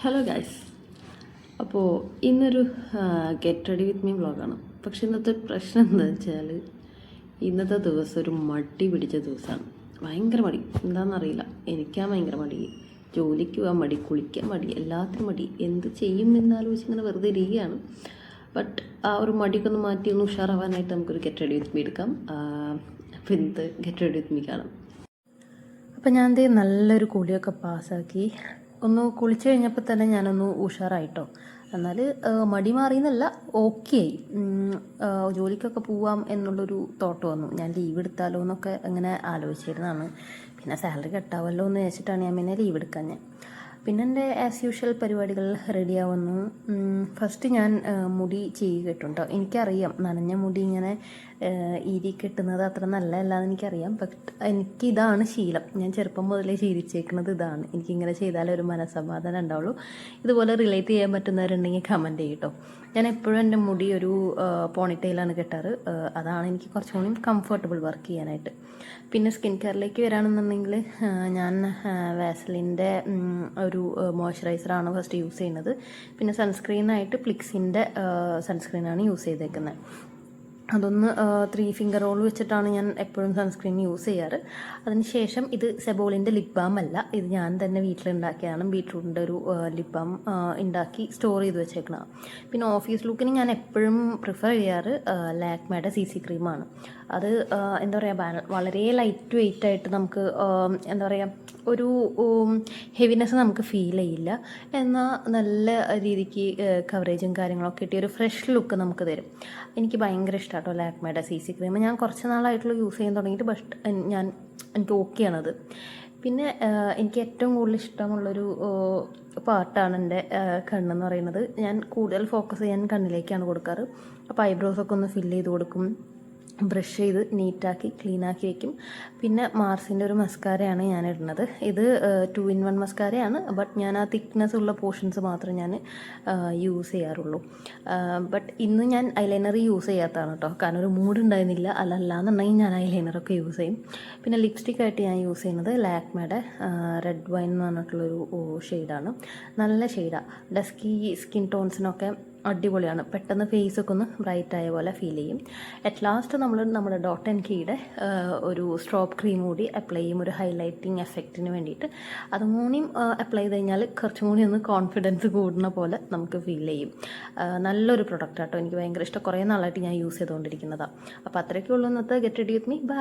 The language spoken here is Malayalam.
Hello guys. അപ്പോൾ ഇന്നൊരു ഗെറ്റ് റെഡി വിത്ത് മീ വ്ളോഗാണ്. പക്ഷെ ഇന്നത്തെ പ്രശ്നം എന്താ വെച്ചാൽ ഇന്നത്തെ ദിവസം ഒരു മടി പിടിച്ച ദിവസമാണ്. ഭയങ്കര മടി, എന്താണെന്നറിയില്ല. എനിക്കാ ഭയങ്കര മടി, ജോലിക്ക് പോകാൻ മടി, കുളിക്കാൻ മടി, എല്ലാത്തിനും മടി. എന്ത് ചെയ്യും എന്നാലോചിച്ച് ഇങ്ങനെ വെറുതെ ഇരിക്കുകയാണ്. ബട്ട് ആ ഒരു മടിയൊക്കെ ഒന്ന് മാറ്റി ഒന്ന് ഉഷാറാവാനായിട്ട് നമുക്കൊരു ഗെറ്റ് റെഡി വിത്ത് മീ എടുക്കാം. അപ്പോൾ ഇന്നത്തെ ഗെറ്റ് റെഡി വിത്ത് മീ കാണാം. അപ്പം ഞാൻ നല്ലൊരു കുളിയൊക്കെ പാസ്സാക്കി ഒന്ന് കുളിച്ച് കഴിഞ്ഞപ്പോൾ തന്നെ ഞാനൊന്ന് ഉഷാറായിട്ടോ. എന്നാൽ മടി മാറിയെന്നല്ല, ഓക്കെ ആയി. ജോലിക്കൊക്കെ പോവാം എന്നുള്ളൊരു തോട്ട് വന്നു. ഞാൻ ലീവ് എടുത്താലോ എന്നൊക്കെ അങ്ങനെ ആലോചിച്ചിരുന്നതാണ്. പിന്നെ സാലറി കട്ടാവല്ലോ എന്ന് വെച്ചിട്ടാണ് ഞാൻ പിന്നെ ലീവ് എടുക്കാൻ. പിന്നെ എൻ്റെ ആസ് യൂഷ്വൽ പരിപാടികൾ റെഡിയാവുന്നു. ഫസ്റ്റ് ഞാൻ മുടി ചെയ്യുക കേട്ടോ. എനിക്കറിയാം നനഞ്ഞ മുടി ഇങ്ങനെ ഈരി കെട്ടുന്നത് അത്ര നല്ലതല്ല എന്ന് എനിക്കറിയാം. ബട്ട് എനിക്കിതാണ് ശീലം. ഞാൻ ചെറുപ്പം മുതലേ ശീലിച്ചേക്കുന്നത് ഇതാണ്. എനിക്കിങ്ങനെ ചെയ്താലേ ഒരു മനസ്സമാധാനം ഉണ്ടാവുള്ളൂ. ഇതുപോലെ റിലേറ്റ് ചെയ്യാൻ പറ്റുന്നവരുണ്ടെങ്കിൽ കമൻറ്റ് ചെയ്യട്ടോ. ഞാൻ എപ്പോഴും എൻ്റെ മുടി ഒരു പോണിറ്റെയിലാണ് കെട്ടാറ്. അതാണ് എനിക്ക് കുറച്ചും കൂടി കംഫർട്ടബിൾ വർക്ക് ചെയ്യാനായിട്ട്. പിന്നെ സ്കിൻ കെയറിലേക്ക് വരാണെന്നുണ്ടെങ്കിൽ ഞാൻ വാസലിൻ്റെ ഒരു മോയ്സ്ചറൈസറാണ് ഫസ്റ്റ് യൂസ് ചെയ്യുന്നത്. പിന്നെ സൺസ്ക്രീനായിട്ട് പ്ലിക്സിൻ്റെ സൺസ്ക്രീനാണ് യൂസ് ചെയ്തേക്കുന്നത്. അതൊന്ന് 3 ഫിംഗർ റോൾ വെച്ചിട്ടാണ് ഞാൻ എപ്പോഴും സൺസ്ക്രീൻ യൂസ് ചെയ്യാറ്. അതിനുശേഷം ഇത് സെബോളിൻ്റെ ലിപ് ബാം അല്ല, ഇത് ഞാൻ തന്നെ വീട്ടിലുണ്ടാക്കിയതാണ്. ബീട്രൂട്ടിൻ്റെ ഒരു ലിപ് ബാം ഉണ്ടാക്കി സ്റ്റോർ ചെയ്ത് വെച്ചേക്കണം. പിന്നെ ഓഫീസ് ലുക്കിന് ഞാൻ എപ്പോഴും പ്രിഫർ ചെയ്യാറ് ലാക്മേയുടെ CC ക്രീമാണ്. അത് എന്താ പറയുക, വളരെ ലൈറ്റ് വെയ്റ്റ് ആയിട്ട് നമുക്ക് എന്താ പറയുക, ഒരു ഹെവിനെസ് നമുക്ക് ഫീൽ ചെയ്യില്ല. എന്നാൽ നല്ല രീതിക്ക് കവറേജും കാര്യങ്ങളൊക്കെ കിട്ടിയ ഒരു ഫ്രഷ് ലുക്ക് നമുക്ക് തരും. എനിക്ക് ഭയങ്കര ഇഷ്ടമാണ് കേട്ടോ ലാക്മേയുടെ CC ക്രീം. ഞാൻ കുറച്ച് നാളായിട്ടുള്ള യൂസ് ചെയ്യാൻ തുടങ്ങിയിട്ട്, ബട്ട് എനിക്ക് ഓക്കെയാണത്. പിന്നെ എനിക്ക് ഏറ്റവും കൂടുതൽ ഇഷ്ടമുള്ളൊരു പാർട്ടാണ് എൻ്റെ കണ്ണെന്ന് പറയുന്നത്. ഞാൻ കൂടുതൽ ഫോക്കസ് ചെയ്യാൻ കണ്ണിലേക്കാണ് കൊടുക്കാറ്. അപ്പോൾ ഐബ്രോസൊക്കെ ഒന്ന് ഫില്ല് ചെയ്ത് കൊടുക്കും, ബ്രഷ് ചെയ്ത് നീറ്റാക്കി ക്ലീനാക്കി വയ്ക്കും. പിന്നെ മാർസിൻ്റെ ഒരു മസ്കാരയാണ് ഞാൻ ഇടുന്നത്. ഇത് 2-in-1 മസ്കാരയാണ്. ബട്ട് ഞാൻ ആ തിക്നെസ് ഉള്ള പോർഷൻസ് മാത്രമേ ഞാൻ യൂസ് ചെയ്യാറുള്ളൂ. ബട്ട് ഇന്ന് ഞാൻ ഐലൈനർ യൂസ് ചെയ്യാത്തതാണ് കേട്ടോ. കാരണം ഒരു മൂഡ് ഉണ്ടായിരുന്നില്ല. അല്ലാന്നുണ്ടെങ്കിൽ ഞാൻ ഐലൈനറൊക്കെ യൂസ് ചെയ്യും. പിന്നെ ലിപ്സ്റ്റിക്കായിട്ട് ഞാൻ യൂസ് ചെയ്യുന്നത് ലാക്മേയുടെ റെഡ് വൈൻ എന്ന് പറഞ്ഞിട്ടുള്ളൊരു ഷെയ്ഡാണ്. നല്ല ഷെയ്ഡാണ്. ഡസ്കി സ്കിൻ ടോൺസിനൊക്കെ അടിപൊളിയാണ്. പെട്ടെന്ന് ഫേസൊക്കെ ഒന്ന് ബ്രൈറ്റ് ആയ പോലെ ഫീൽ ചെയ്യും. അറ്റ് ലാസ്റ്റ് നമ്മൾ നമ്മുടെ ഡോട്ട് ആൻഡ് കീയുടെ ഒരു സ്ട്രോപ്പ് ക്രീം കൂടി അപ്ലൈ ചെയ്യും, ഒരു ഹൈലൈറ്റിങ് എഫക്റ്റിന് വേണ്ടിയിട്ട്. അതും കൂടിയും അപ്ലൈ ചെയ്ത് കഴിഞ്ഞാൽ കുറച്ചും കൂടി ഒന്ന് കോൺഫിഡൻസ് കൂടുന്ന പോലെ നമുക്ക് ഫീൽ ചെയ്യും. നല്ലൊരു പ്രൊഡക്റ്റ് ആട്ടോ, എനിക്ക് ഭയങ്കര ഇഷ്ടം. കുറേ നാളായിട്ട് ഞാൻ യൂസ് ചെയ്തുകൊണ്ടിരിക്കുന്നതാണ്. അപ്പോൾ അത്രയൊക്കെ ഉള്ളൂ ഇന്നത്തെ get ready with me. By.